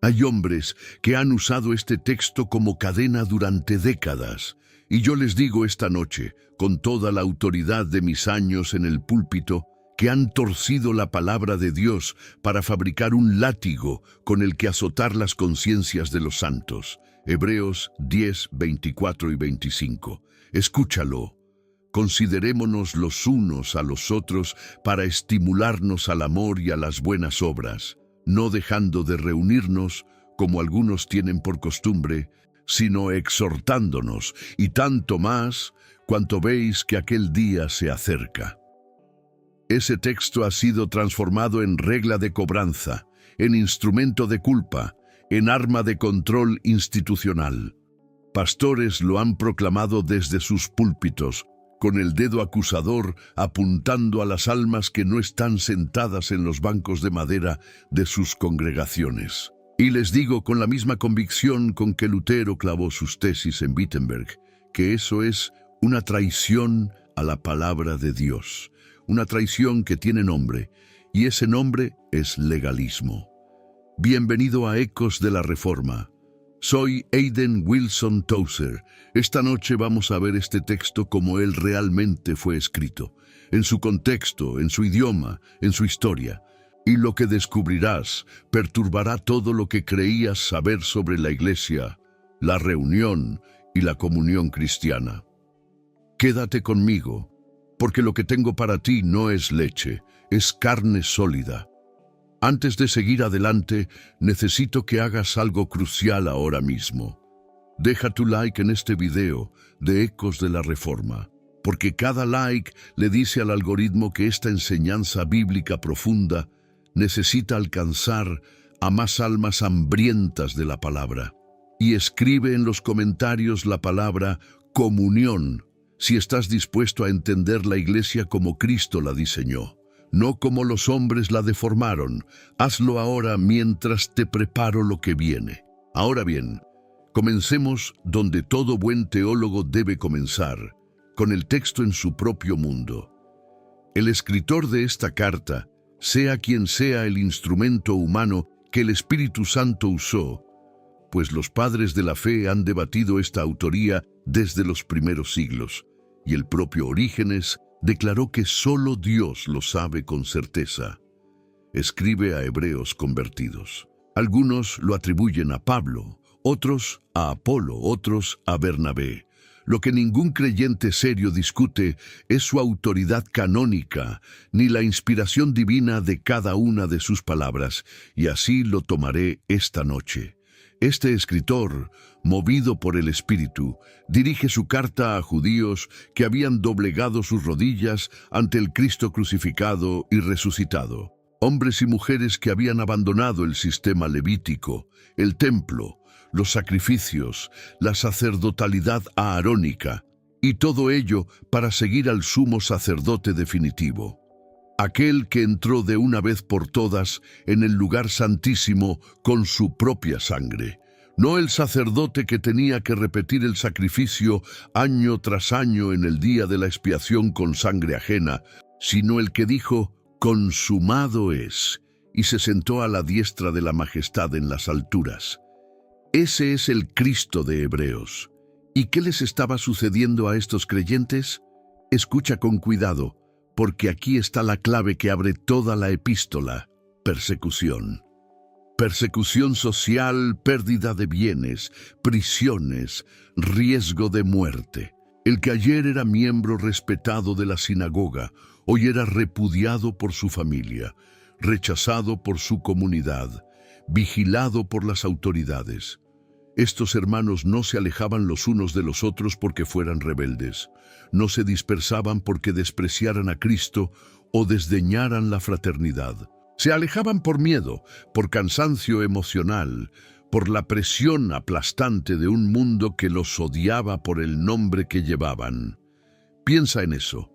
Hay hombres que han usado este texto como cadena durante décadas. Y yo les digo esta noche, con toda la autoridad de mis años en el púlpito, que han torcido la palabra de Dios para fabricar un látigo con el que azotar las conciencias de los santos. Hebreos 10, 24 y 25. Escúchalo. Considerémonos los unos a los otros para estimularnos al amor y a las buenas obras, no dejando de reunirnos, como algunos tienen por costumbre, sino exhortándonos, y tanto más cuanto veis que aquel día se acerca. Ese texto ha sido transformado en regla de cobranza, en instrumento de culpa, en arma de control institucional. Pastores lo han proclamado desde sus púlpitos, con el dedo acusador apuntando a las almas que no están sentadas en los bancos de madera de sus congregaciones. Y les digo con la misma convicción con que Lutero clavó sus tesis en Wittenberg, que eso es una traición a la palabra de Dios, una traición que tiene nombre, y ese nombre es legalismo. Bienvenido a Ecos de la Reforma. Soy Aidan Wilson Tozer. Esta noche vamos a ver este texto como él realmente fue escrito, en su contexto, en su idioma, en su historia. Y lo que descubrirás perturbará todo lo que creías saber sobre la iglesia, la reunión y la comunión cristiana. Quédate conmigo, porque lo que tengo para ti no es leche, es carne sólida. Antes de seguir adelante, necesito que hagas algo crucial ahora mismo. Deja tu like en este video de Ecos de la Reforma, porque cada like le dice al algoritmo que esta enseñanza bíblica profunda necesita alcanzar a más almas hambrientas de la palabra. Y escribe en los comentarios la palabra comunión, si estás dispuesto a entender la iglesia como Cristo la diseñó, no como los hombres la deformaron. Hazlo ahora mientras te preparo lo que viene. Ahora bien, comencemos donde todo buen teólogo debe comenzar, con el texto en su propio mundo. El escritor de esta carta, sea quien sea el instrumento humano que el Espíritu Santo usó, pues los padres de la fe han debatido esta autoría desde los primeros siglos, y el propio Orígenes declaró que solo Dios lo sabe con certeza. Escribe a hebreos convertidos. Algunos lo atribuyen a Pablo, otros a Apolo, otros a Bernabé. Lo que ningún creyente serio discute es su autoridad canónica, ni la inspiración divina de cada una de sus palabras, y así lo tomaré esta noche. Este escritor, movido por el Espíritu, dirige su carta a judíos que habían doblegado sus rodillas ante el Cristo crucificado y resucitado. Hombres y mujeres que habían abandonado el sistema levítico, el templo, los sacrificios, la sacerdotalidad aarónica, y todo ello para seguir al sumo sacerdote definitivo. Aquel que entró de una vez por todas en el lugar santísimo con su propia sangre. No el sacerdote que tenía que repetir el sacrificio año tras año en el día de la expiación con sangre ajena, sino el que dijo, consumado es, y se sentó a la diestra de la majestad en las alturas. Ese es el Cristo de Hebreos. ¿Y qué les estaba sucediendo a estos creyentes? Escucha con cuidado, porque aquí está la clave que abre toda la epístola: persecución. Persecución social, pérdida de bienes, prisiones, riesgo de muerte. El que ayer era miembro respetado de la sinagoga, hoy era repudiado por su familia, rechazado por su comunidad, vigilado por las autoridades. Estos hermanos no se alejaban los unos de los otros porque fueran rebeldes. No se dispersaban porque despreciaran a Cristo o desdeñaran la fraternidad. Se alejaban por miedo, por cansancio emocional, por la presión aplastante de un mundo que los odiaba por el nombre que llevaban. Piensa en eso.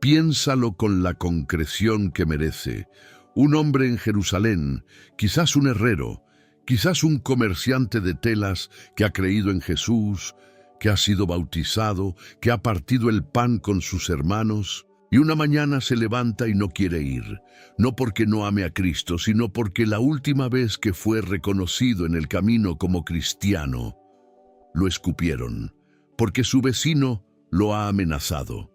Piénsalo con la concreción que merece. Un hombre en Jerusalén, quizás un herrero, quizás un comerciante de telas que ha creído en Jesús, que ha sido bautizado, que ha partido el pan con sus hermanos. Y una mañana se levanta y no quiere ir, no porque no ame a Cristo, sino porque la última vez que fue reconocido en el camino como cristiano, lo escupieron, porque su vecino lo ha amenazado,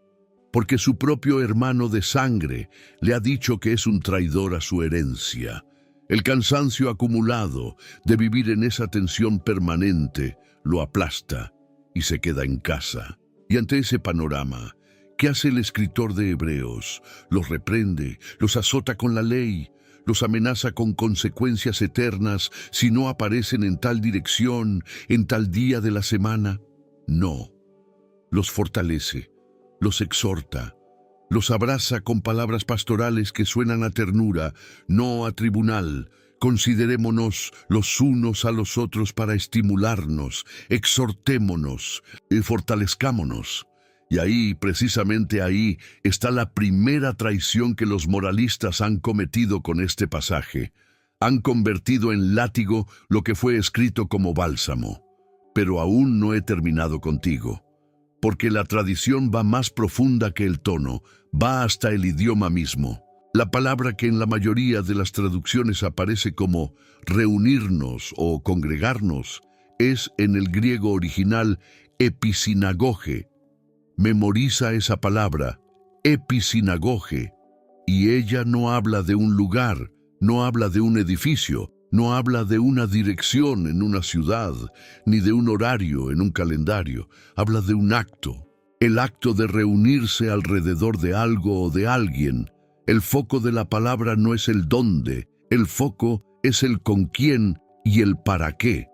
porque su propio hermano de sangre le ha dicho que es un traidor a su herencia. El cansancio acumulado de vivir en esa tensión permanente lo aplasta y se queda en casa. Y ante ese panorama, ¿qué hace el escritor de Hebreos? Los reprende, los azota con la ley, los amenaza con consecuencias eternas si no aparecen en tal dirección, en tal día de la semana. No, los fortalece, los exhorta, los abraza con palabras pastorales que suenan a ternura, no a tribunal. Considerémonos los unos a los otros para estimularnos, exhortémonos y fortalezcámonos. Y ahí, precisamente ahí, está la primera traición que los moralistas han cometido con este pasaje. Han convertido en látigo lo que fue escrito como bálsamo. Pero aún no he terminado contigo, porque la tradición va más profunda que el tono, va hasta el idioma mismo. La palabra que en la mayoría de las traducciones aparece como reunirnos o congregarnos es en el griego original episinagoge. Memoriza esa palabra, episinagoge, y ella no habla de un lugar, no habla de un edificio, no habla de una dirección en una ciudad, ni de un horario en un calendario, habla de un acto, el acto de reunirse alrededor de algo o de alguien. El foco de la palabra no es el dónde, el foco es el con quién y el para qué.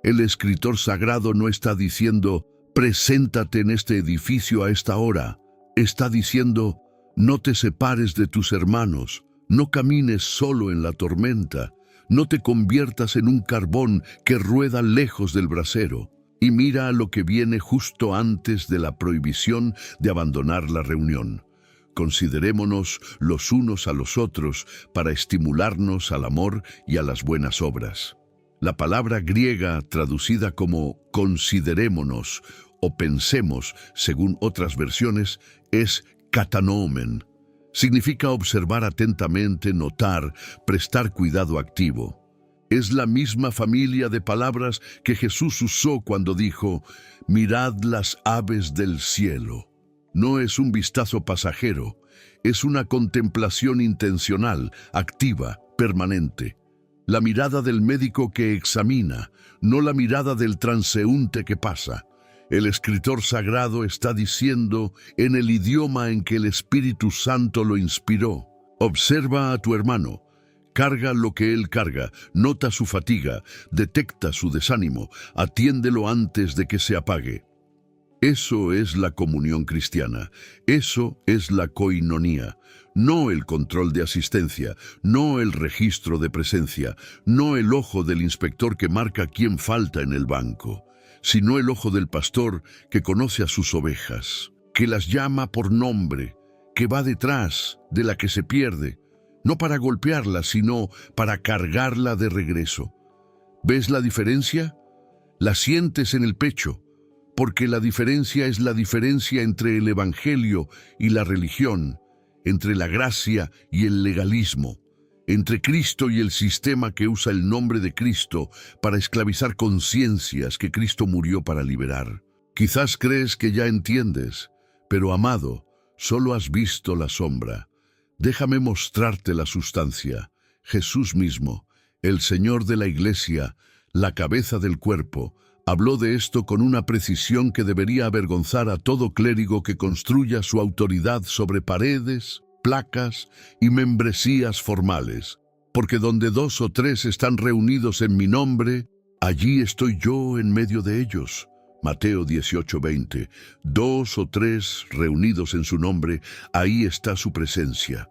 El escritor sagrado no está diciendo, preséntate en este edificio a esta hora. Está diciendo, no te separes de tus hermanos, no camines solo en la tormenta, no te conviertas en un carbón que rueda lejos del brasero. Y mira a lo que viene justo antes de la prohibición de abandonar la reunión. Considerémonos los unos a los otros para estimularnos al amor y a las buenas obras. La palabra griega traducida como considerémonos o pensemos, según otras versiones, es katanomen. Significa observar atentamente, notar, prestar cuidado activo. Es la misma familia de palabras que Jesús usó cuando dijo, mirad las aves del cielo. No es un vistazo pasajero, es una contemplación intencional, activa, permanente. La mirada del médico que examina, no la mirada del transeúnte que pasa. El escritor sagrado está diciendo en el idioma en que el Espíritu Santo lo inspiró. Observa a tu hermano, carga lo que él carga, nota su fatiga, detecta su desánimo, atiéndelo antes de que se apague. Eso es la comunión cristiana, eso es la koinonía, no el control de asistencia, no el registro de presencia, no el ojo del inspector que marca quién falta en el banco, sino el ojo del pastor que conoce a sus ovejas, que las llama por nombre, que va detrás de la que se pierde, no para golpearla, sino para cargarla de regreso. ¿Ves la diferencia? La sientes en el pecho, porque la diferencia es la diferencia entre el evangelio y la religión, entre la gracia y el legalismo, entre Cristo y el sistema que usa el nombre de Cristo para esclavizar conciencias que Cristo murió para liberar. Quizás crees que ya entiendes, pero amado, solo has visto la sombra. Déjame mostrarte la sustancia. Jesús mismo, el Señor de la Iglesia, la cabeza del cuerpo, habló de esto con una precisión que debería avergonzar a todo clérigo que construya su autoridad sobre paredes, placas y membresías formales. Porque donde 2 o 3 están reunidos en mi nombre, allí estoy yo en medio de ellos. Mateo 18:20. 2 o 3 reunidos en su nombre, ahí está su presencia.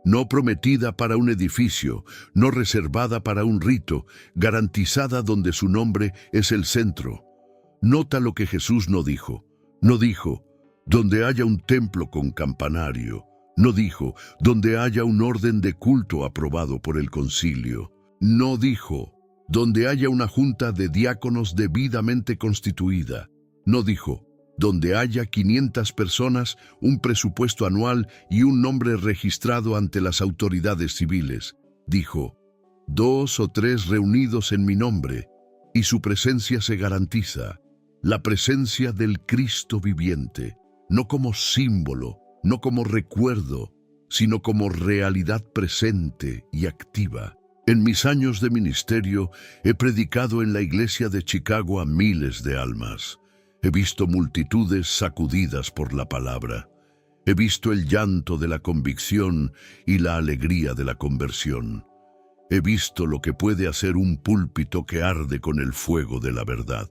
No prometida para un edificio, no reservada para un rito, garantizada donde su nombre es el centro. Nota lo que Jesús no dijo. No dijo, donde haya un templo con campanario. No dijo, donde haya un orden de culto aprobado por el concilio. No dijo, donde haya una junta de diáconos debidamente constituida. No dijo, donde haya 500 personas, un presupuesto anual y un nombre registrado ante las autoridades civiles. Dijo: 2 o 3 reunidos en mi nombre, y su presencia se garantiza. La presencia del Cristo viviente, no como símbolo, no como recuerdo, sino como realidad presente y activa. En mis años de ministerio he predicado en la iglesia de Chicago a miles de almas. He visto multitudes sacudidas por la palabra. He visto el llanto de la convicción y la alegría de la conversión. He visto lo que puede hacer un púlpito que arde con el fuego de la verdad.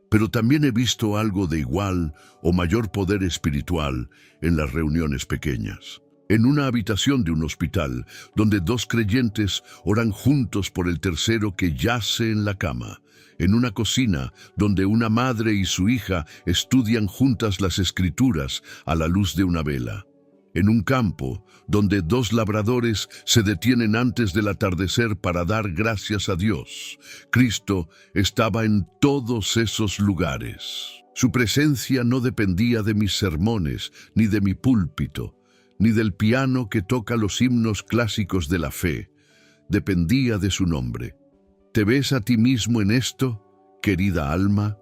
Pero también he visto algo de igual o mayor poder espiritual en las reuniones pequeñas. En una habitación de un hospital, donde 2 creyentes oran juntos por el tercero que yace en la cama. En una cocina, donde una madre y su hija estudian juntas las Escrituras a la luz de una vela. En un campo, donde 2 labradores se detienen antes del atardecer para dar gracias a Dios. Cristo estaba en todos esos lugares. Su presencia no dependía de mis sermones, ni de mi púlpito, ni del piano que toca los himnos clásicos de la fe. Dependía de su nombre. ¿Te ves a ti mismo en esto, querida alma?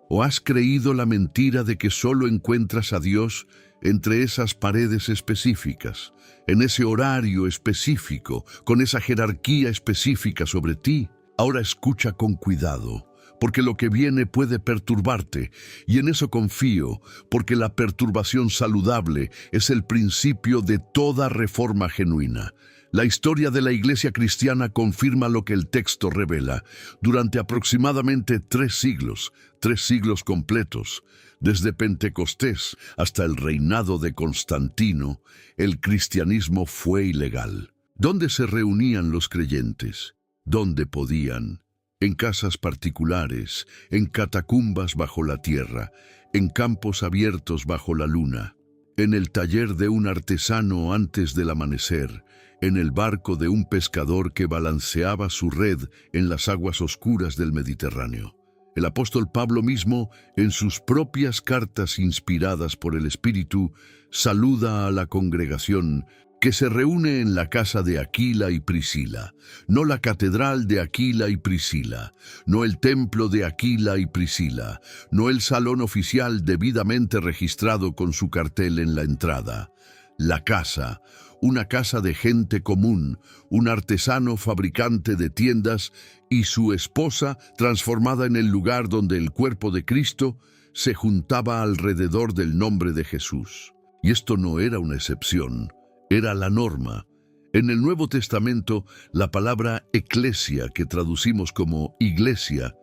¿O has creído la mentira de que solo encuentras a Dios entre esas paredes específicas, en ese horario específico, con esa jerarquía específica sobre ti? Ahora escucha con cuidado, porque lo que viene puede perturbarte, y en eso confío, porque la perturbación saludable es el principio de toda reforma genuina. La historia de la iglesia cristiana confirma lo que el texto revela. Durante aproximadamente 3 siglos completos, desde Pentecostés hasta el reinado de Constantino, el cristianismo fue ilegal. ¿Dónde se reunían los creyentes? ¿Dónde podían? En casas particulares, en catacumbas bajo la tierra, en campos abiertos bajo la luna, en el taller de un artesano antes del amanecer, en el barco de un pescador que balanceaba su red en las aguas oscuras del Mediterráneo. El apóstol Pablo mismo, en sus propias cartas inspiradas por el Espíritu, saluda a la congregación que se reúne en la casa de Aquila y Priscila, no la catedral de Aquila y Priscila, no el templo de Aquila y Priscila, no el salón oficial debidamente registrado con su cartel en la entrada. La casa, una casa de gente común, un artesano fabricante de tiendas y su esposa transformada en el lugar donde el cuerpo de Cristo se juntaba alrededor del nombre de Jesús. Y esto no era una excepción, era la norma. En el Nuevo Testamento, la palabra eclesia, que traducimos como iglesia,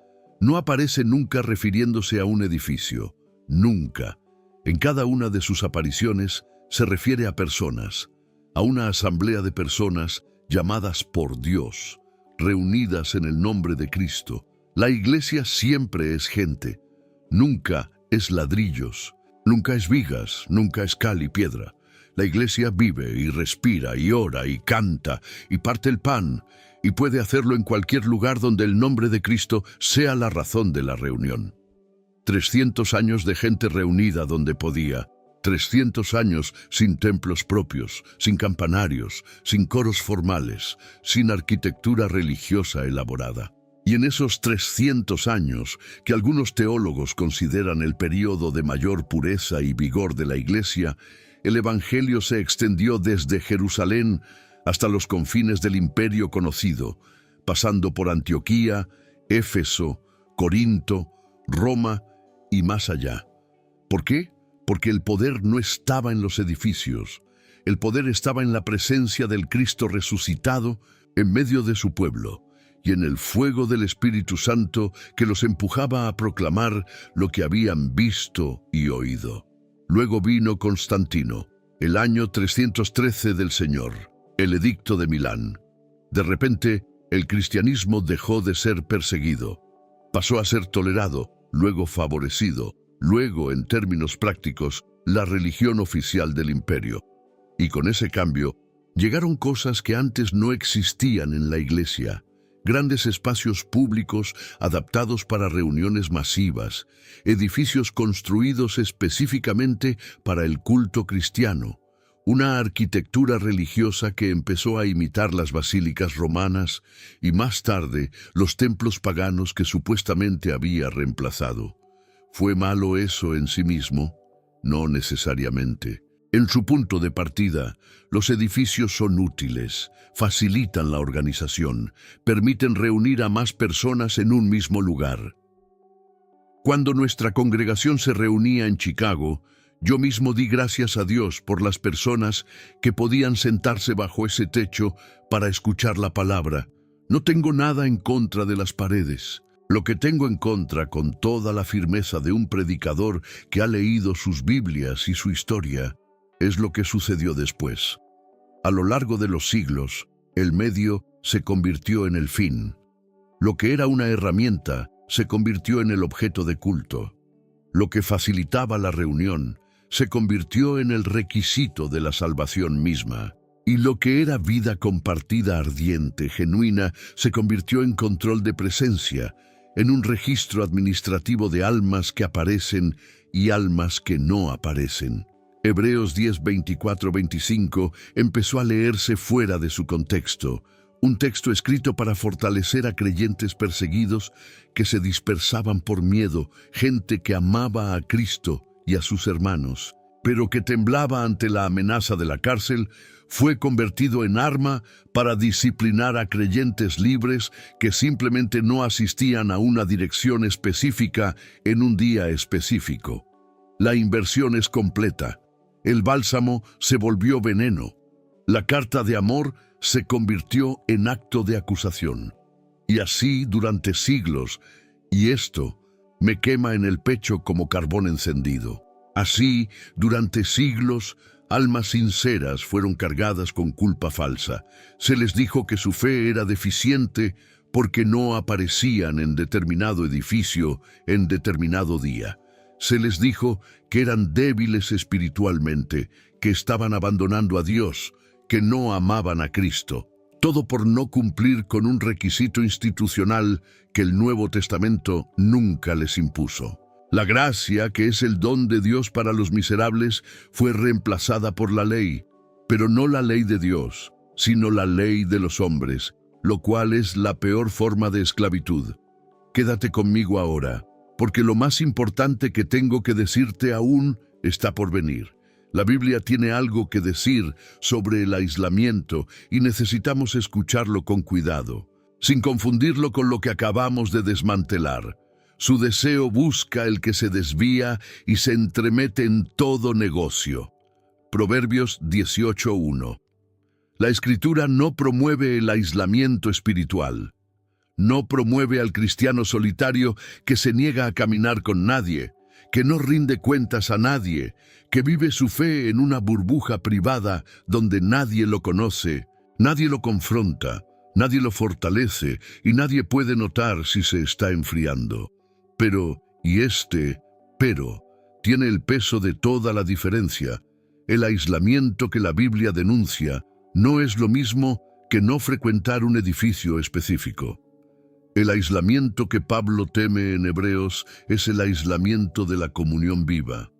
no aparece nunca refiriéndose a un edificio, nunca. En cada una de sus apariciones se refiere a personas, a una asamblea de personas llamadas por Dios, reunidas en el nombre de Cristo. La iglesia siempre es gente, nunca es ladrillos, nunca es vigas, nunca es cal y piedra. La iglesia vive y respira y ora y canta y parte el pan y puede hacerlo en cualquier lugar donde el nombre de Cristo sea la razón de la reunión. 300 años de gente reunida donde podía. 300 años sin templos propios, sin campanarios, sin coros formales, sin arquitectura religiosa elaborada. Y en esos 300 años, que algunos teólogos consideran el período de mayor pureza y vigor de la Iglesia, el Evangelio se extendió desde Jerusalén hasta los confines del imperio conocido, pasando por Antioquía, Éfeso, Corinto, Roma y más allá. ¿Por qué? Porque el poder no estaba en los edificios, el poder estaba en la presencia del Cristo resucitado en medio de su pueblo y en el fuego del Espíritu Santo que los empujaba a proclamar lo que habían visto y oído. Luego vino Constantino, el año 313 del Señor, el edicto de Milán. De repente, el cristianismo dejó de ser perseguido, pasó a ser tolerado, luego favorecido, luego, en términos prácticos, la religión oficial del imperio. Y con ese cambio, llegaron cosas que antes no existían en la Iglesia. grandes espacios públicos adaptados para reuniones masivas, edificios construidos específicamente para el culto cristiano, una arquitectura religiosa que empezó a imitar las basílicas romanas y más tarde los templos paganos que supuestamente había reemplazado. ¿Fue malo eso en sí mismo? No necesariamente. En su punto de partida, los edificios son útiles, facilitan la organización, permiten reunir a más personas en un mismo lugar. Cuando nuestra congregación se reunía en Chicago, yo mismo di gracias a Dios por las personas que podían sentarse bajo ese techo para escuchar la palabra. No tengo nada en contra de las paredes. Lo que tengo en contra, con toda la firmeza de un predicador que ha leído sus Biblias y su historia, es lo que sucedió después. A lo largo de los siglos, el medio se convirtió en el fin. Lo que era una herramienta se convirtió en el objeto de culto. Lo que facilitaba la reunión se convirtió en el requisito de la salvación misma. Y lo que era vida compartida ardiente, genuina, se convirtió en control de presencia, en un registro administrativo de almas que aparecen y almas que no aparecen. Hebreos 10, 24, 25 empezó a leerse fuera de su contexto, un texto escrito para fortalecer a creyentes perseguidos que se dispersaban por miedo, gente que amaba a Cristo y a sus hermanos, pero que temblaba ante la amenaza de la cárcel. Fue convertido en arma para disciplinar a creyentes libres que simplemente no asistían a una dirección específica en un día específico. La inversión es completa. El bálsamo se volvió veneno. La carta de amor se convirtió en acto de acusación. Y así durante siglos, y esto me quema en el pecho como carbón encendido. Así, durante siglos, almas sinceras fueron cargadas con culpa falsa. Se les dijo que su fe era deficiente porque no aparecían en determinado edificio en determinado día. Se les dijo que eran débiles espiritualmente, que estaban abandonando a Dios, que no amaban a Cristo. Todo por no cumplir con un requisito institucional que el Nuevo Testamento nunca les impuso. La gracia, que es el don de Dios para los miserables, fue reemplazada por la ley, pero no la ley de Dios, sino la ley de los hombres, lo cual es la peor forma de esclavitud. Quédate conmigo ahora, porque lo más importante que tengo que decirte aún está por venir. La Biblia tiene algo que decir sobre el aislamiento y necesitamos escucharlo con cuidado, sin confundirlo con lo que acabamos de desmantelar. Su deseo busca el que se desvía y se entremete en todo negocio. Proverbios 18:1. La Escritura no promueve el aislamiento espiritual. No promueve al cristiano solitario que se niega a caminar con nadie, que no rinde cuentas a nadie, que vive su fe en una burbuja privada donde nadie lo conoce, nadie lo confronta, nadie lo fortalece y nadie puede notar si se está enfriando. Pero tiene el peso de toda la diferencia. El aislamiento que la Biblia denuncia no es lo mismo que no frecuentar un edificio específico. El aislamiento que Pablo teme en Hebreos es el aislamiento de la comunión viva.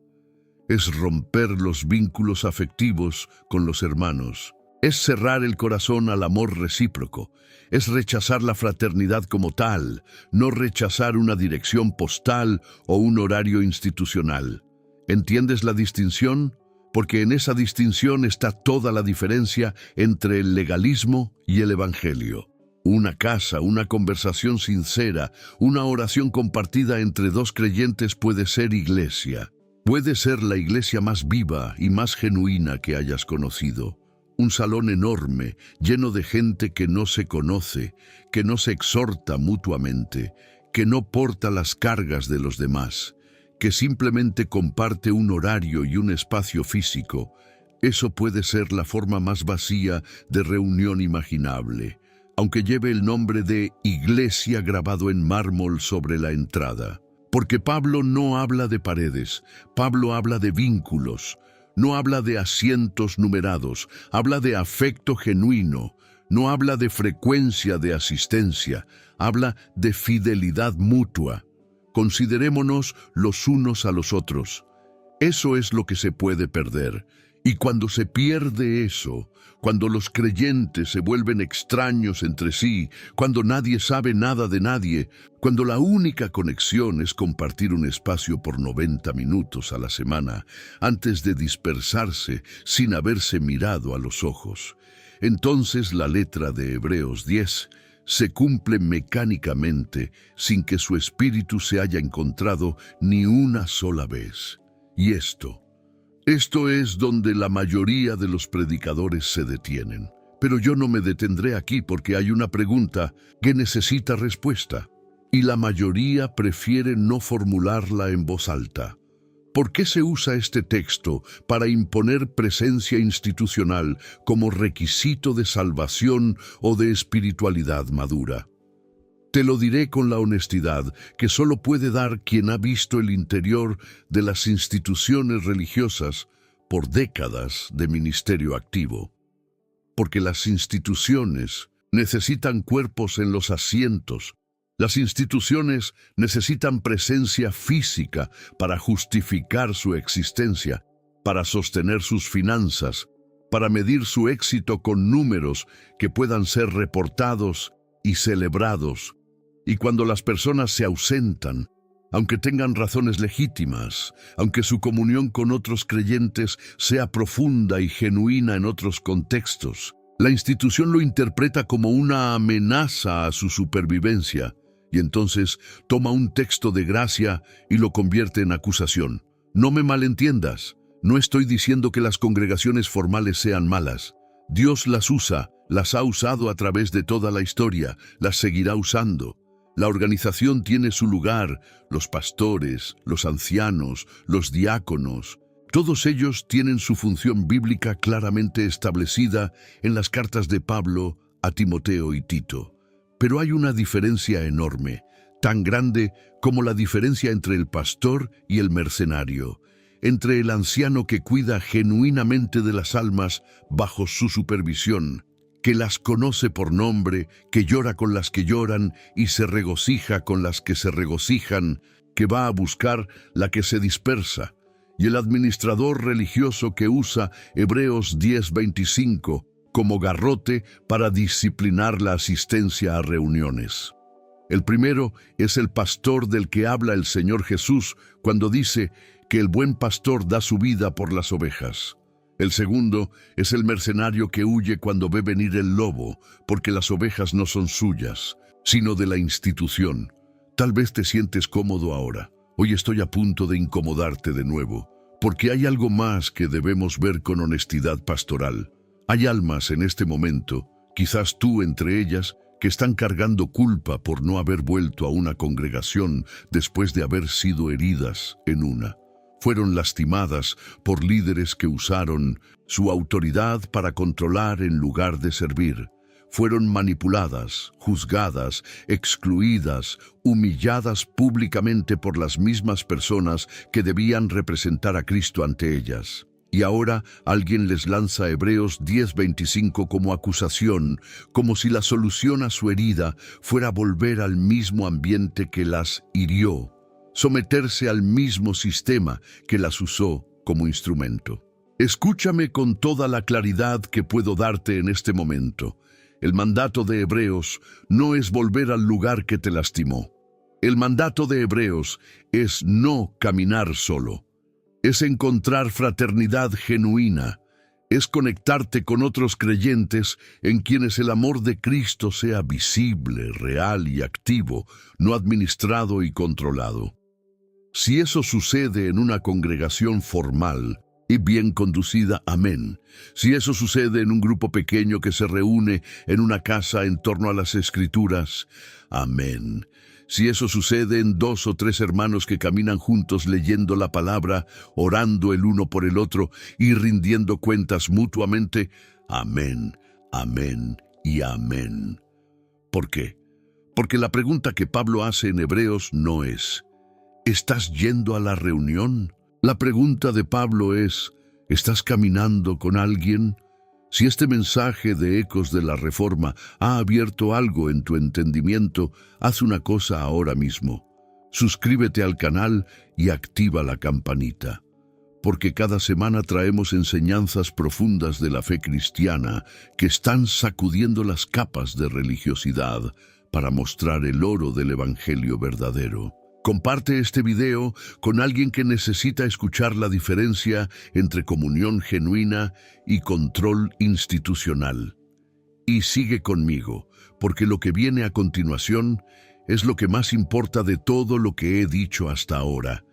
Es romper los vínculos afectivos con los hermanos. Es cerrar el corazón al amor recíproco. Es rechazar la fraternidad como tal, no rechazar una dirección postal o un horario institucional. ¿Entiendes la distinción? Porque en esa distinción está toda la diferencia entre el legalismo y el evangelio. Una casa, una conversación sincera, una oración compartida entre dos creyentes puede ser iglesia. Puede ser la iglesia más viva y más genuina que hayas conocido. Un salón enorme, lleno de gente que no se conoce, que no se exhorta mutuamente, que no porta las cargas de los demás, que simplemente comparte un horario y un espacio físico. Eso puede ser la forma más vacía de reunión imaginable, aunque lleve el nombre de iglesia grabado en mármol sobre la entrada. Porque Pablo no habla de paredes, Pablo habla de vínculos. No habla de asientos numerados, habla de afecto genuino. No habla de frecuencia de asistencia, habla de fidelidad mutua. Considerémonos los unos a los otros. Eso es lo que se puede perder. Y cuando se pierde eso, cuando los creyentes se vuelven extraños entre sí, cuando nadie sabe nada de nadie, cuando la única conexión es compartir un espacio por 90 minutos a la semana, antes de dispersarse sin haberse mirado a los ojos, entonces la letra de Hebreos 10 se cumple mecánicamente sin que su espíritu se haya encontrado ni una sola vez. Y esto es donde la mayoría de los predicadores se detienen. Pero yo no me detendré aquí porque hay una pregunta que necesita respuesta. Y la mayoría prefiere no formularla en voz alta. ¿Por qué se usa este texto para imponer presencia institucional como requisito de salvación o de espiritualidad madura? Te lo diré con la honestidad que solo puede dar quien ha visto el interior de las instituciones religiosas por décadas de ministerio activo. Porque las instituciones necesitan cuerpos en los asientos. Las instituciones necesitan presencia física para justificar su existencia, para sostener sus finanzas, para medir su éxito con números que puedan ser reportados y celebrados. Y cuando las personas se ausentan, aunque tengan razones legítimas, aunque su comunión con otros creyentes sea profunda y genuina en otros contextos, la institución lo interpreta como una amenaza a su supervivencia, y entonces toma un texto de gracia y lo convierte en acusación. No me malentiendas, no estoy diciendo que las congregaciones formales sean malas. Dios las usa, las ha usado a través de toda la historia, las seguirá usando. La organización tiene su lugar, los pastores, los ancianos, los diáconos, todos ellos tienen su función bíblica claramente establecida en las cartas de Pablo a Timoteo y Tito. Pero hay una diferencia enorme, tan grande como la diferencia entre el pastor y el mercenario, entre el anciano que cuida genuinamente de las almas bajo su supervisión, que las conoce por nombre, que llora con las que lloran y se regocija con las que se regocijan, que va a buscar la que se dispersa, y el administrador religioso que usa Hebreos 10:25 como garrote para disciplinar la asistencia a reuniones. El primero es el pastor del que habla el Señor Jesús cuando dice que el buen pastor da su vida por las ovejas. El segundo es el mercenario que huye cuando ve venir el lobo, porque las ovejas no son suyas, sino de la institución. Tal vez te sientes cómodo ahora. Hoy estoy a punto de incomodarte de nuevo, porque hay algo más que debemos ver con honestidad pastoral. Hay almas en este momento, quizás tú entre ellas, que están cargando culpa por no haber vuelto a una congregación después de haber sido heridas en una. Fueron lastimadas por líderes que usaron su autoridad para controlar en lugar de servir. Fueron manipuladas, juzgadas, excluidas, humilladas públicamente por las mismas personas que debían representar a Cristo ante ellas. Y ahora alguien les lanza Hebreos 10:25 como acusación, como si la solución a su herida fuera volver al mismo ambiente que las hirió, someterse al mismo sistema que las usó como instrumento. Escúchame con toda la claridad que puedo darte en este momento. El mandato de Hebreos no es volver al lugar que te lastimó. El mandato de Hebreos es no caminar solo. Es encontrar fraternidad genuina. Es conectarte con otros creyentes en quienes el amor de Cristo sea visible, real y activo, no administrado y controlado. Si eso sucede en una congregación formal y bien conducida, amén. Si eso sucede en un grupo pequeño que se reúne en una casa en torno a las Escrituras, amén. Si eso sucede en 2 o 3 hermanos que caminan juntos leyendo la palabra, orando el uno por el otro y rindiendo cuentas mutuamente, amén, amén y amén. ¿Por qué? Porque la pregunta que Pablo hace en Hebreos no es, ¿estás yendo a la reunión? La pregunta de Pablo es, ¿estás caminando con alguien? Si este mensaje de Ecos de la Reforma ha abierto algo en tu entendimiento, haz una cosa ahora mismo. Suscríbete al canal y activa la campanita, porque cada semana traemos enseñanzas profundas de la fe cristiana que están sacudiendo las capas de religiosidad para mostrar el oro del Evangelio verdadero. Comparte este video con alguien que necesita escuchar la diferencia entre comunión genuina y control institucional. Y sigue conmigo, porque lo que viene a continuación es lo que más importa de todo lo que he dicho hasta ahora.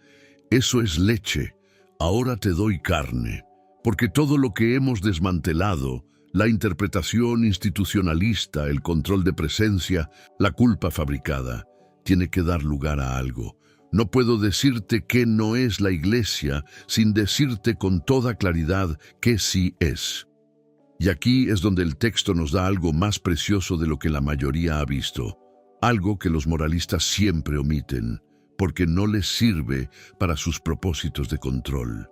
Eso es leche. Ahora te doy carne, porque todo lo que hemos desmantelado, la interpretación institucionalista, el control de presencia, la culpa fabricada, tiene que dar lugar a algo. No puedo decirte qué no es la iglesia sin decirte con toda claridad qué sí es. Y aquí es donde el texto nos da algo más precioso de lo que la mayoría ha visto, algo que los moralistas siempre omiten, porque no les sirve para sus propósitos de control.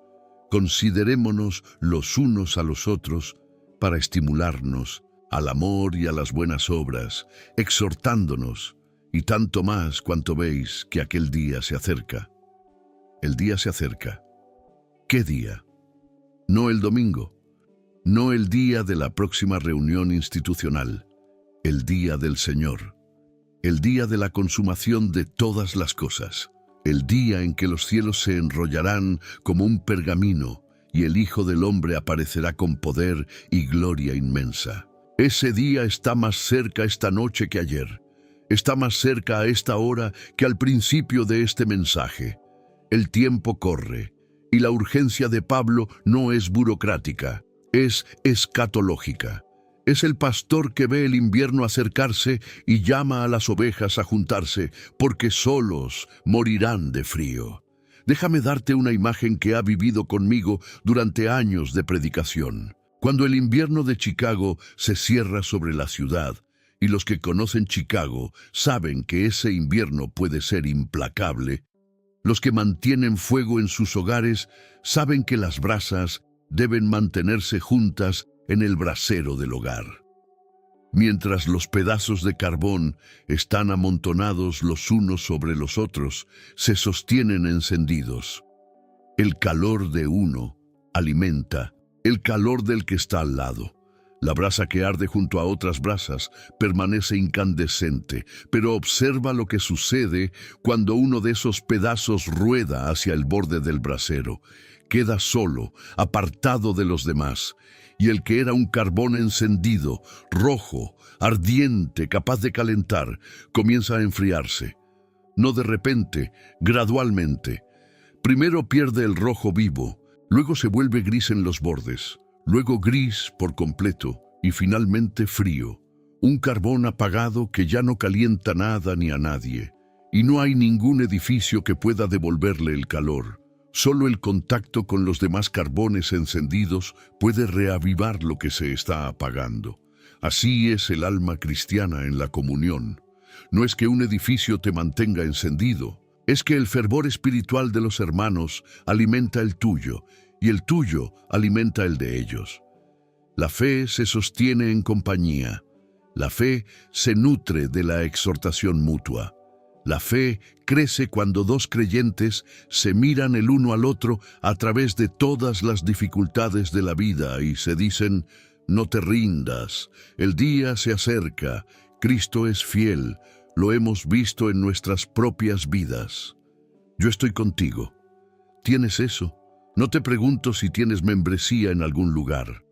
Considerémonos los unos a los otros para estimularnos al amor y a las buenas obras, exhortándonos, y tanto más cuanto veis que aquel día se acerca. El día se acerca. ¿Qué día? No el domingo, no el día de la próxima reunión institucional, el día del Señor, el día de la consumación de todas las cosas, el día en que los cielos se enrollarán como un pergamino y el Hijo del Hombre aparecerá con poder y gloria inmensa. Ese día está más cerca esta noche que ayer. Está más cerca a esta hora que al principio de este mensaje. El tiempo corre, y la urgencia de Pablo no es burocrática, es escatológica. Es el pastor que ve el invierno acercarse y llama a las ovejas a juntarse, porque solos morirán de frío. Déjame darte una imagen que ha vivido conmigo durante años de predicación. Cuando el invierno de Chicago se cierra sobre la ciudad, y los que conocen Chicago saben que ese invierno puede ser implacable. Los que mantienen fuego en sus hogares saben que las brasas deben mantenerse juntas en el brasero del hogar. Mientras los pedazos de carbón están amontonados los unos sobre los otros, se sostienen encendidos. El calor de uno alimenta el calor del que está al lado. La brasa que arde junto a otras brasas permanece incandescente, pero observa lo que sucede cuando uno de esos pedazos rueda hacia el borde del brasero. Queda solo, apartado de los demás, y el que era un carbón encendido, rojo, ardiente, capaz de calentar, comienza a enfriarse. No de repente, gradualmente. Primero pierde el rojo vivo, luego se vuelve gris en los bordes. Luego gris por completo y finalmente frío, un carbón apagado que ya no calienta nada ni a nadie, y no hay ningún edificio que pueda devolverle el calor. Solo el contacto con los demás carbones encendidos puede reavivar lo que se está apagando. Así es el alma cristiana en la comunión. No es que un edificio te mantenga encendido, es que el fervor espiritual de los hermanos alimenta el tuyo, y el tuyo alimenta el de ellos. La fe se sostiene en compañía. La fe se nutre de la exhortación mutua. La fe crece cuando dos creyentes se miran el uno al otro a través de todas las dificultades de la vida y se dicen: no te rindas, el día se acerca, Cristo es fiel, lo hemos visto en nuestras propias vidas. Yo estoy contigo. ¿Tienes eso? No te pregunto si tienes membresía en algún lugar.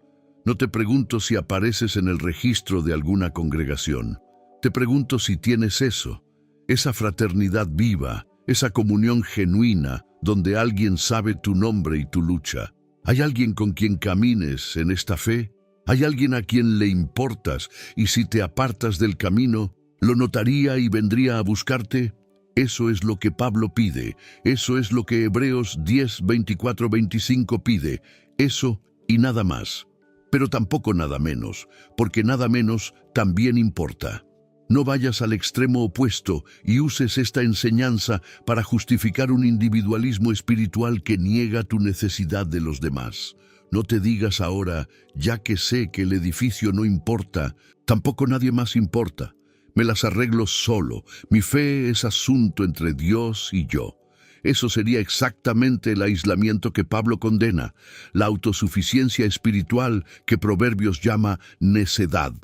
No te pregunto si apareces en el registro de alguna congregación. Te pregunto si tienes eso, esa fraternidad viva, esa comunión genuina, donde alguien sabe tu nombre y tu lucha. ¿Hay alguien con quien camines en esta fe? ¿Hay alguien a quien le importas y si te apartas del camino, lo notaría y vendría a buscarte? Eso es lo que Pablo pide, eso es lo que Hebreos 10, 24, 25 pide, eso y nada más. Pero tampoco nada menos, porque nada menos también importa. No vayas al extremo opuesto y uses esta enseñanza para justificar un individualismo espiritual que niega tu necesidad de los demás. No te digas ahora, ya que sé que el edificio no importa, tampoco nadie más importa. Me las arreglo solo. Mi fe es asunto entre Dios y yo. Eso sería exactamente el aislamiento que Pablo condena, la autosuficiencia espiritual que Proverbios llama necedad.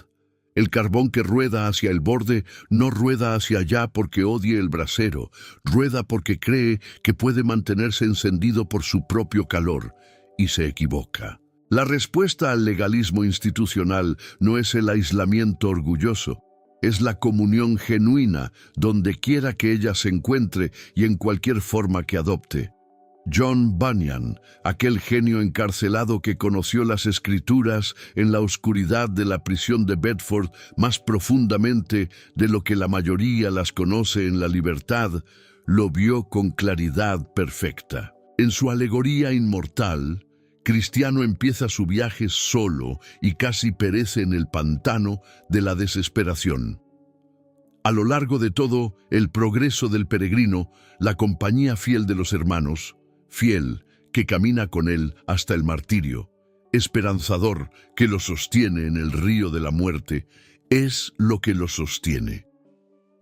El carbón que rueda hacia el borde no rueda hacia allá porque odie el brasero, rueda porque cree que puede mantenerse encendido por su propio calor, y se equivoca. La respuesta al legalismo institucional no es el aislamiento orgulloso, es la comunión genuina donde quiera que ella se encuentre y en cualquier forma que adopte. John Bunyan, aquel genio encarcelado que conoció las Escrituras en la oscuridad de la prisión de Bedford más profundamente de lo que la mayoría las conoce en la libertad, lo vio con claridad perfecta. En su alegoría inmortal, Cristiano empieza su viaje solo y casi perece en el pantano de la desesperación. A lo largo de todo el progreso del peregrino, la compañía fiel de los hermanos, fiel que camina con él hasta el martirio, esperanzador que lo sostiene en el río de la muerte, es lo que lo sostiene.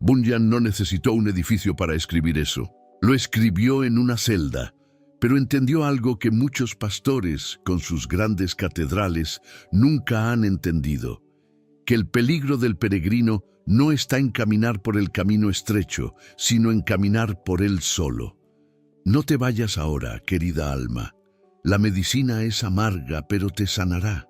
Bunyan no necesitó un edificio para escribir eso. Lo escribió en una celda, pero entendió algo que muchos pastores, con sus grandes catedrales, nunca han entendido, que el peligro del peregrino no está en caminar por el camino estrecho, sino en caminar por él solo. No te vayas ahora, querida alma. La medicina es amarga, pero te sanará.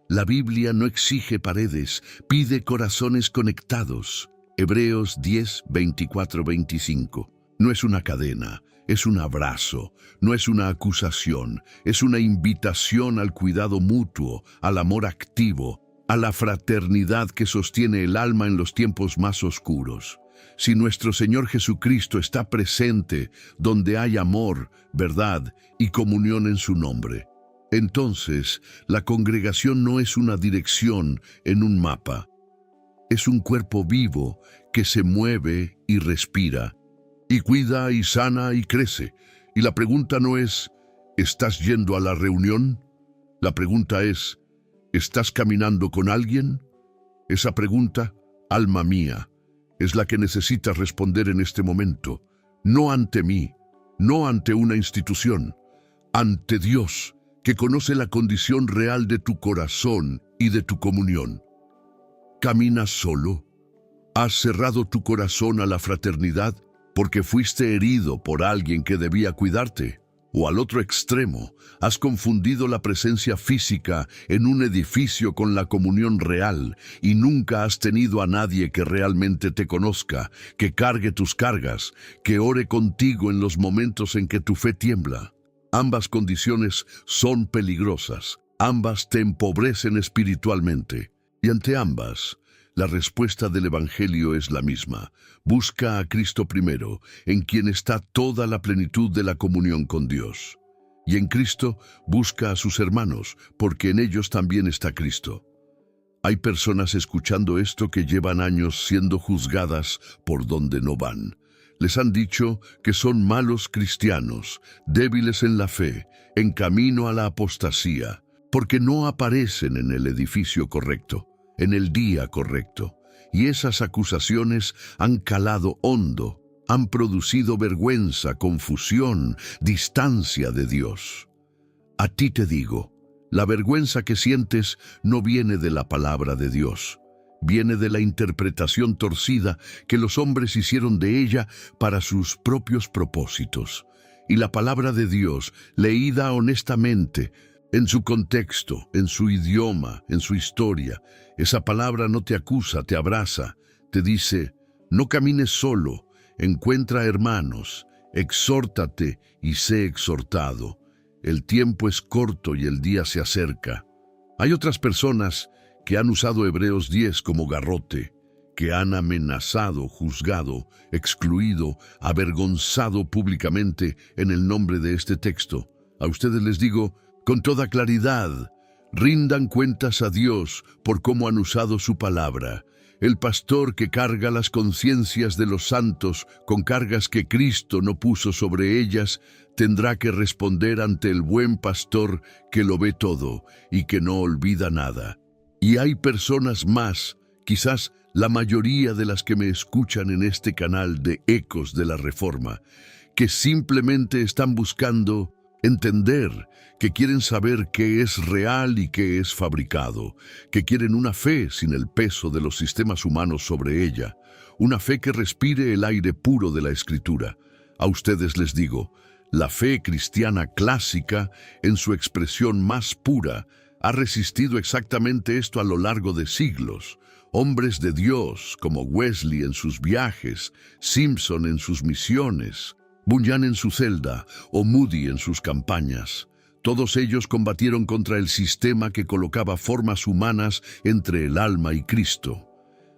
La Biblia no exige paredes, pide corazones conectados. Hebreos 10, 24, 25. No es una cadena, es un abrazo, no es una acusación, es una invitación al cuidado mutuo, al amor activo, a la fraternidad que sostiene el alma en los tiempos más oscuros. Si nuestro Señor Jesucristo está presente donde hay amor, verdad y comunión en su nombre, entonces la congregación no es una dirección en un mapa. Es un cuerpo vivo que se mueve y respira, y cuida y sana y crece. Y la pregunta no es, ¿estás yendo a la reunión? La pregunta es, ¿estás caminando con alguien? Esa pregunta, alma mía, es la que necesitas responder en este momento, no ante mí, no ante una institución, ante Dios, que conoce la condición real de tu corazón y de tu comunión. ¿Caminas solo? ¿Has cerrado tu corazón a la fraternidad porque fuiste herido por alguien que debía cuidarte? O al otro extremo, has confundido la presencia física en un edificio con la comunión real y nunca has tenido a nadie que realmente te conozca, que cargue tus cargas, que ore contigo en los momentos en que tu fe tiembla. Ambas condiciones son peligrosas, ambas te empobrecen espiritualmente, y ante ambas, la respuesta del Evangelio es la misma. Busca a Cristo primero, en quien está toda la plenitud de la comunión con Dios. Y en Cristo busca a sus hermanos, porque en ellos también está Cristo. Hay personas escuchando esto que llevan años siendo juzgadas por donde no van. Les han dicho que son malos cristianos, débiles en la fe, en camino a la apostasía, porque no aparecen en el edificio correcto, en el día correcto. Y esas acusaciones han calado hondo, han producido vergüenza, confusión, distancia de Dios. A ti te digo, la vergüenza que sientes no viene de la palabra de Dios, viene de la interpretación torcida que los hombres hicieron de ella para sus propios propósitos. Y la palabra de Dios, leída honestamente, en su contexto, en su idioma, en su historia, esa palabra no te acusa, te abraza, te dice, no camines solo, encuentra hermanos, exhórtate y sé exhortado. El tiempo es corto y el día se acerca. Hay otras personas que han usado Hebreos 10 como garrote, que han amenazado, juzgado, excluido, avergonzado públicamente en el nombre de este texto. A ustedes les digo, con toda claridad, rindan cuentas a Dios por cómo han usado su palabra. El pastor que carga las conciencias de los santos con cargas que Cristo no puso sobre ellas, tendrá que responder ante el buen pastor que lo ve todo y que no olvida nada. Y hay personas más, quizás la mayoría de las que me escuchan en este canal de Ecos de la Reforma, que simplemente están buscando entender, que quieren saber qué es real y qué es fabricado, que quieren una fe sin el peso de los sistemas humanos sobre ella, una fe que respire el aire puro de la Escritura. A ustedes les digo, la fe cristiana clásica, en su expresión más pura, ha resistido exactamente esto a lo largo de siglos. Hombres de Dios como Wesley en sus viajes, Simpson en sus misiones, Bunyan en su celda o Moody en sus campañas. Todos ellos combatieron contra el sistema que colocaba formas humanas entre el alma y Cristo.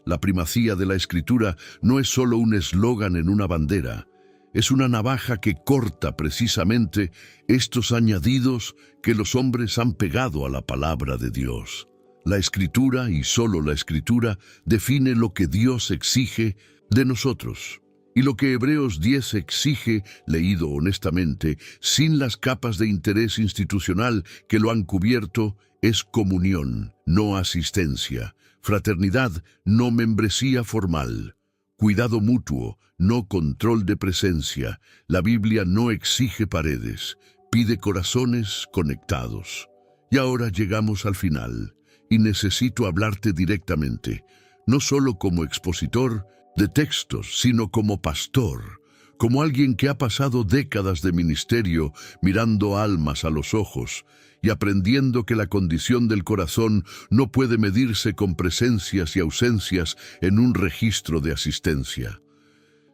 La primacía de la Escritura no es solo un eslogan en una bandera, es una navaja que corta precisamente estos añadidos que los hombres han pegado a la palabra de Dios. La Escritura, y solo la Escritura, define lo que Dios exige de nosotros. Y lo que Hebreos 10 exige, leído honestamente, sin las capas de interés institucional que lo han cubierto, es comunión, no asistencia, fraternidad, no membresía formal, cuidado mutuo, no control de presencia. La Biblia no exige paredes, pide corazones conectados. Y ahora llegamos al final, y necesito hablarte directamente, no solo como expositor de textos, sino como pastor, como alguien que ha pasado décadas de ministerio mirando almas a los ojos y aprendiendo que la condición del corazón no puede medirse con presencias y ausencias en un registro de asistencia.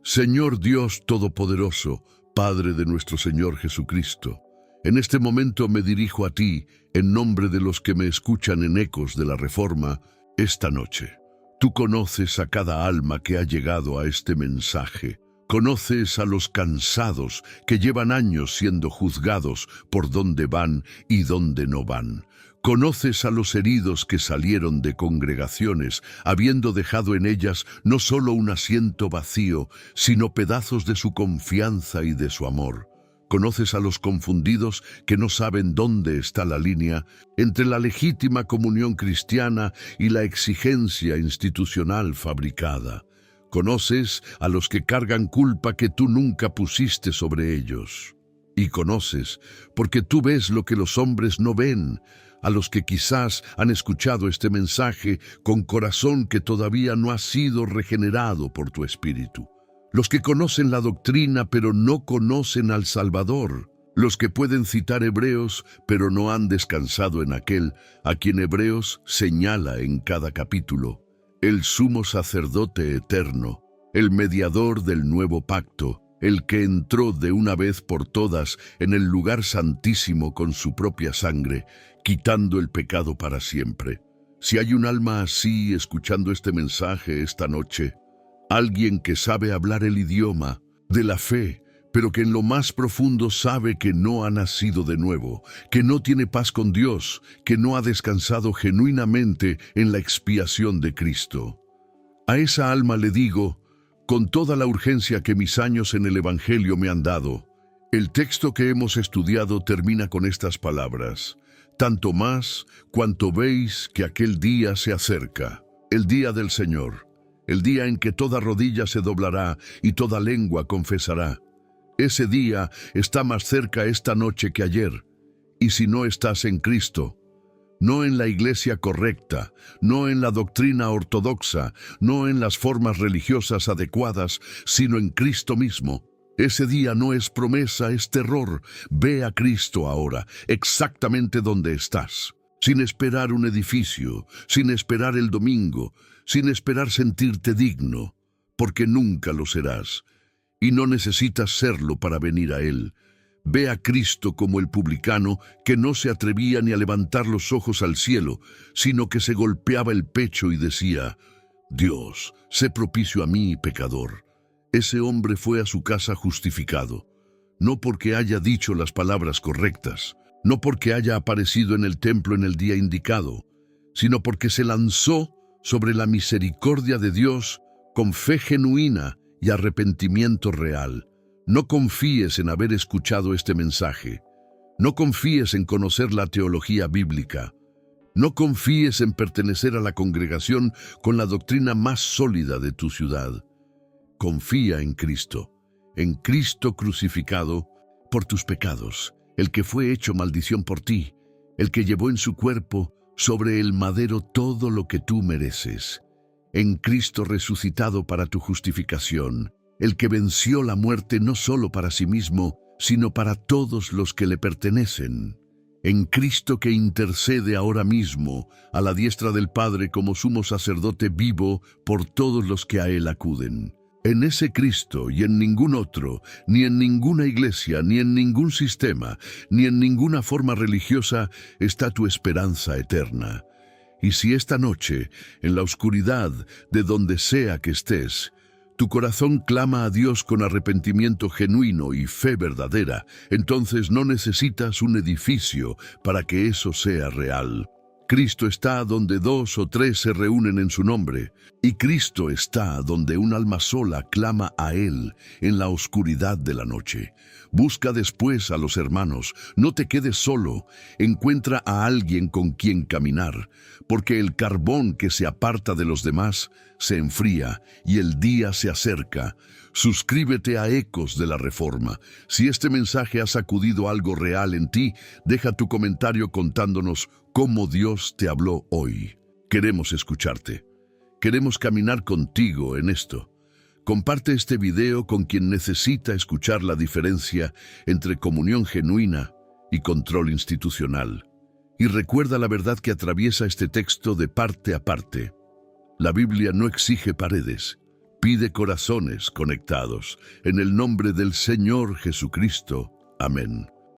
Señor Dios Todopoderoso, Padre de nuestro Señor Jesucristo, en este momento me dirijo a ti en nombre de los que me escuchan en Ecos de la Reforma esta noche. Tú conoces a cada alma que ha llegado a este mensaje. Conoces a los cansados que llevan años siendo juzgados por dónde van y dónde no van. Conoces a los heridos que salieron de congregaciones, habiendo dejado en ellas no solo un asiento vacío, sino pedazos de su confianza y de su amor. Conoces a los confundidos que no saben dónde está la línea entre la legítima comunión cristiana y la exigencia institucional fabricada. Conoces a los que cargan culpa que tú nunca pusiste sobre ellos. Y conoces, porque tú ves lo que los hombres no ven, a los que quizás han escuchado este mensaje con corazón que todavía no ha sido regenerado por tu Espíritu. Los que conocen la doctrina pero no conocen al Salvador. Los que pueden citar Hebreos pero no han descansado en aquel a quien Hebreos señala en cada capítulo. El sumo sacerdote eterno, el mediador del nuevo pacto, el que entró de una vez por todas en el lugar santísimo con su propia sangre, quitando el pecado para siempre. Si hay un alma así escuchando este mensaje esta noche, alguien que sabe hablar el idioma de la fe, pero que en lo más profundo sabe que no ha nacido de nuevo, que no tiene paz con Dios, que no ha descansado genuinamente en la expiación de Cristo. A esa alma le digo, con toda la urgencia que mis años en el Evangelio me han dado, el texto que hemos estudiado termina con estas palabras: tanto más cuanto veis que aquel día se acerca, el día del Señor, el día en que toda rodilla se doblará y toda lengua confesará. Ese día está más cerca esta noche que ayer. Y si no estás en Cristo, no en la iglesia correcta, no en la doctrina ortodoxa, no en las formas religiosas adecuadas, sino en Cristo mismo, ese día no es promesa, es terror. Ve a Cristo ahora, exactamente donde estás, sin esperar un edificio, sin esperar el domingo, sin esperar sentirte digno, porque nunca lo serás, y no necesitas serlo para venir a Él. Ve a Cristo como el publicano que no se atrevía ni a levantar los ojos al cielo, sino que se golpeaba el pecho y decía: Dios, sé propicio a mí, pecador. Ese hombre fue a su casa justificado, no porque haya dicho las palabras correctas, no porque haya aparecido en el templo en el día indicado, sino porque se lanzó sobre la misericordia de Dios con fe genuina y arrepentimiento real. No confíes en haber escuchado este mensaje. No confíes en conocer la teología bíblica. No confíes en pertenecer a la congregación con la doctrina más sólida de tu ciudad. Confía en Cristo crucificado por tus pecados, el que fue hecho maldición por ti, el que llevó en su cuerpo sobre el madero todo lo que tú mereces. En Cristo resucitado para tu justificación, el que venció la muerte no solo para sí mismo, sino para todos los que le pertenecen. En Cristo que intercede ahora mismo a la diestra del Padre como sumo sacerdote vivo por todos los que a Él acuden. En ese Cristo y en ningún otro, ni en ninguna iglesia, ni en ningún sistema, ni en ninguna forma religiosa está tu esperanza eterna. Y si esta noche, en la oscuridad de donde sea que estés, tu corazón clama a Dios con arrepentimiento genuino y fe verdadera, entonces no necesitas un edificio para que eso sea real. Cristo está donde 2 o 3 se reúnen en su nombre, y Cristo está donde un alma sola clama a Él en la oscuridad de la noche. Busca después a los hermanos, no te quedes solo, encuentra a alguien con quien caminar, porque el carbón que se aparta de los demás se enfría y el día se acerca. Suscríbete a Ecos de la Reforma. Si este mensaje ha sacudido algo real en ti, deja tu comentario contándonos cómo Dios te habló hoy. Queremos escucharte. Queremos caminar contigo en esto. Comparte este video con quien necesita escuchar la diferencia entre comunión genuina y control institucional. Y recuerda la verdad que atraviesa este texto de parte a parte. La Biblia no exige paredes, pide corazones conectados. En el nombre del Señor Jesucristo. Amén.